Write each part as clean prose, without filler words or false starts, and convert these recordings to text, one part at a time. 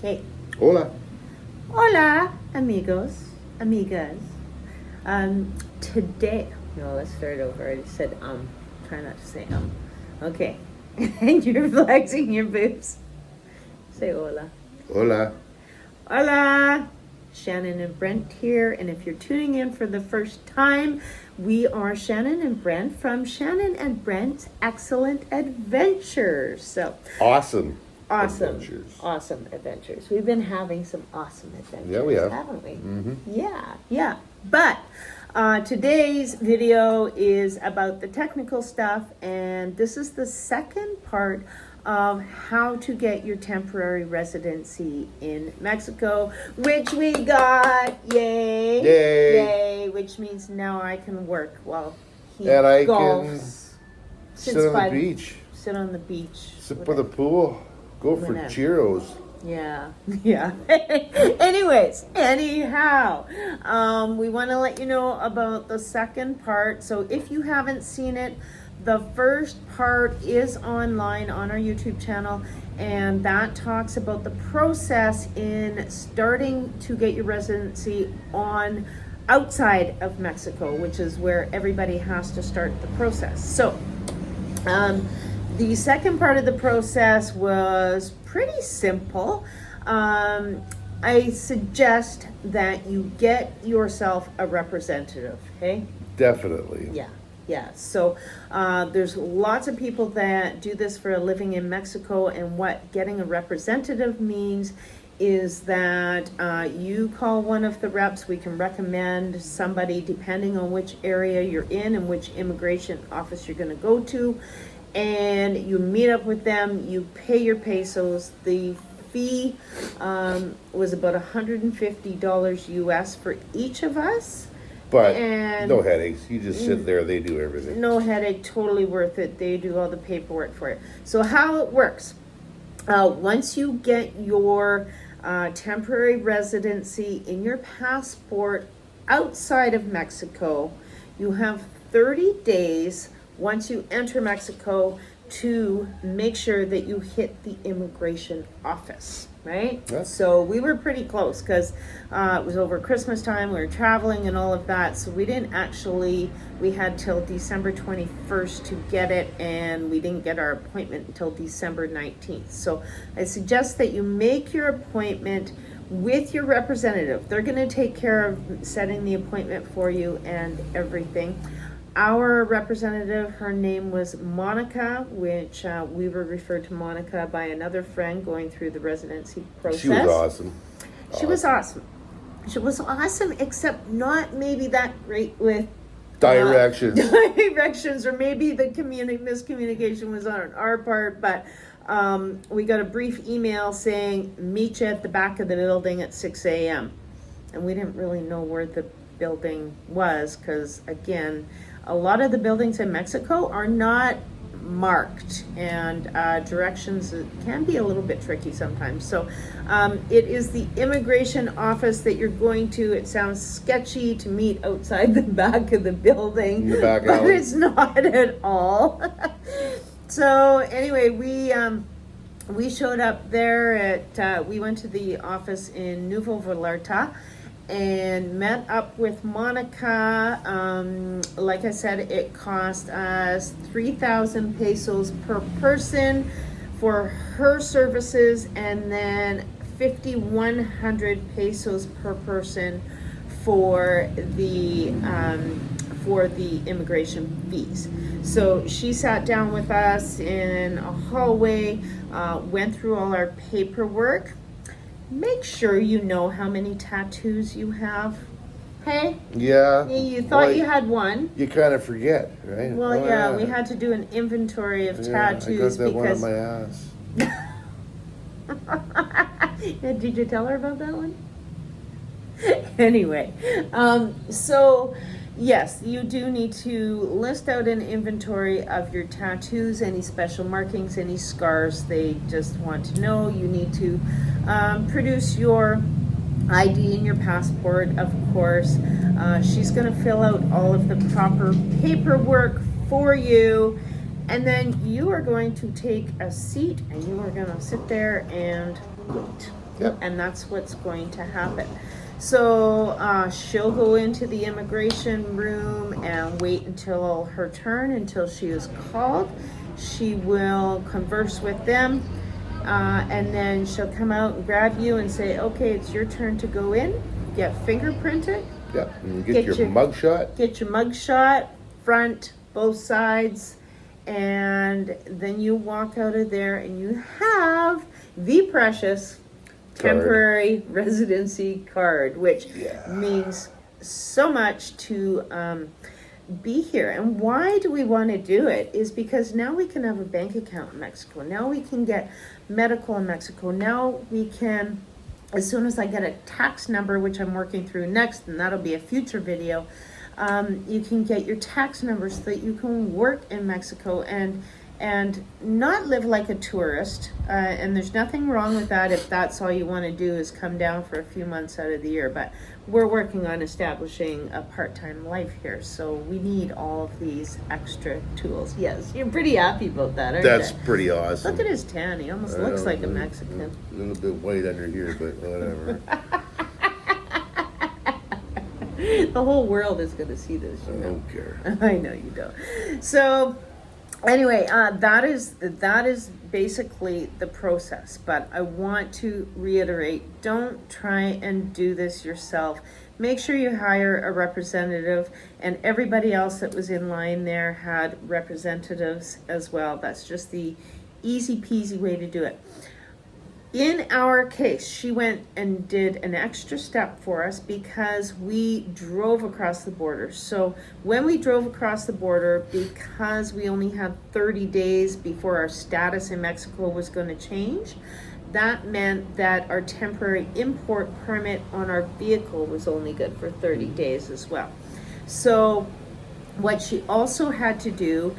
Okay. Hola. Hola, amigos, amigas. Today, no, let's start over. I just said Try not to say Okay. And you're flexing your boobs. Say hola. Hola. Hola. Shannon and Brent here, and if you're tuning in for the first time, we are Shannon and Brent from Shannon and Brent's Excellent Adventures. So Awesome adventures. We've been having some awesome adventures, Yeah, we have. haven't we? Mm-hmm. Yeah. But today's video is about the technical stuff, and this is the second part of how to get your temporary residency in Mexico, which we got. Yay, which means now I can work while he and I golfs, can sit on the beach. Sit on the beach. Sit by the pool. Go for Cheetos. Yeah. Anyhow, we want to let you know about the second part. So if you haven't seen it, the first part is online on our YouTube channel, and that talks about the process in starting to get your residency on outside of Mexico, which is where everybody has to start the process. So, the second part of the process was pretty simple. I suggest that you get yourself a representative, okay? Definitely. Yeah. So there's lots of people that do this for a living in Mexico, and what getting a representative means is that you call one of the reps. We can recommend somebody depending on which area you're in and which immigration office you're going to go to, and you meet up with them. You pay your pesos. The fee was about $150 US for each of us. But and no headaches. You just sit there. They do everything. No headache. Totally worth it. They do all the paperwork for it. So how it works, once you get your temporary residency in your passport outside of Mexico, you have 30 days once you enter Mexico to make sure that you hit the immigration office, right? Yes. So we were pretty close because it was over Christmas time. We were traveling and all of that. So we had till December 21st to get it, and we didn't get our appointment until December 19th. So I suggest that you make your appointment with your representative. They're going to take care of setting the appointment for you and everything. Our representative, her name was Monica, which we were referred to Monica by another friend going through the residency process. She was awesome. She was awesome, except not maybe that great with directions. Or maybe the miscommunication was on our part, but we got a brief email saying, meet you at the back of the building at 6 a.m. And we didn't really know where the building was because, again, a lot of the buildings in Mexico are not marked, and directions can be a little bit tricky sometimes. So it is the immigration office that you're going to. It sounds sketchy to meet outside the back of the building, but alley. It's not at all. So anyway, we showed up there at we went to the office in Nuevo Vallarta and met up with Monica. Like I said, it cost us 3,000 pesos per person for her services, and then 5,100 pesos per person for the immigration fees. So she sat down with us in a hallway, went through all our paperwork. Make sure you know how many tattoos you have. Hey? Yeah. You thought you had one. You kind of forget, right? Well, yeah, we had to do an inventory of tattoos. I got that one on my ass. Did you tell her about that one? Anyway, so yes, you do need to list out an inventory of your tattoos, any special markings, any scars. They just want to know. You need to produce your ID and your passport, of course. She's going to fill out all of the proper paperwork for you, and then you are going to take a seat and you are going to sit there and wait. Yep. And that's what's going to happen. So she'll go into the immigration room and wait until her turn, until she is called. She will converse with them, and then she'll come out and grab you and say, okay, it's your turn to go in, get fingerprinted. Yep. And get your mug shot. Get your mug shot, front, both sides, and then you walk out of there and you have the precious temporary residency card, which means so much to be here. And why do we want to do it is because now we can have a bank account in Mexico. Now we can get medical in Mexico. Now we can, as soon as I get a tax number, which I'm working through next, and that'll be a future video, you can get your tax number so that you can work in Mexico and not live like a tourist. And there's nothing wrong with that if that's all you want to do is come down for a few months out of the year. But we're working on establishing a part-time life here, so we need all of these extra tools. Yes, you're pretty happy about that, aren't you? That's pretty awesome. Look at his tan. He almost looks like a Mexican. A little bit white under here, but whatever. The whole world is going to see this. I don't care. I know you don't. So anyway, that is basically the process. But I want to reiterate, don't try and do this yourself. Make sure you hire a representative, and everybody else that was in line there had representatives as well. That's just the easy peasy way to do it. In our case, she went and did an extra step for us because we drove across the border. So when we drove across the border, because we only had 30 days before our status in Mexico was going to change, that meant that our temporary import permit on our vehicle was only good for 30 days as well. So what she also had to do,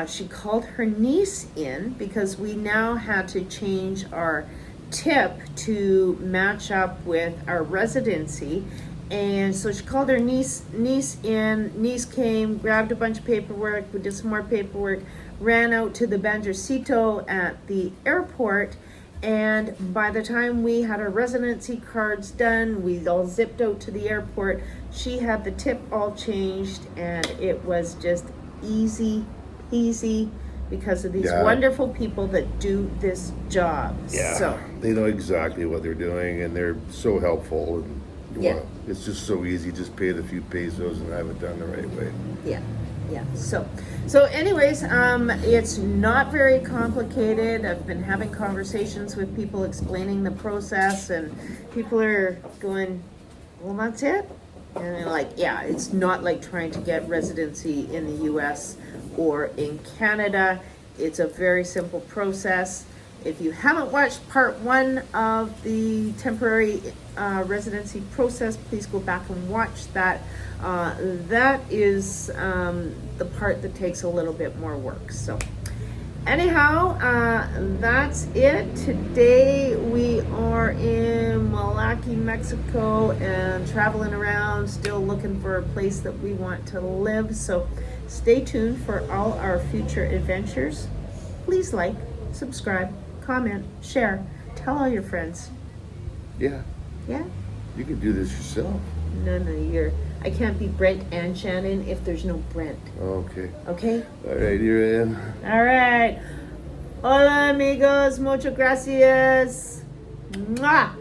she called her niece in because we now had to change our tip to match up with our residency. And so she called her niece in. Niece came, grabbed a bunch of paperwork, we did some more paperwork, ran out to the Banjercito at the airport, and by the time we had our residency cards done, we all zipped out to the airport. She had the tip all changed, and it was just easy peasy because of these wonderful people that do this job. Yeah, so they know exactly what they're doing, and they're so helpful. And well, it's just so easy. Just pay the few pesos and have it done the right way. Yeah. So anyways, it's not very complicated. I've been having conversations with people explaining the process, and people are going, well, that's it? And they're like, yeah, it's not like trying to get residency in the US or in Canada. It's a very simple process. If you haven't watched part 1 of the temporary residency process, please go back and watch that. That is the part that takes a little bit more work. So anyhow, that's it. Today we are in Malaki, Mexico, and traveling around, still looking for a place that we want to live. So stay tuned for all our future adventures. Please like, subscribe, comment, share, tell all your friends. Yeah. Yeah? You can do this yourself. No, I can't be Brent and Shannon if there's no Brent. Okay. Okay? All right, here I am. All right. Hola, amigos. Muchas gracias. Mwah.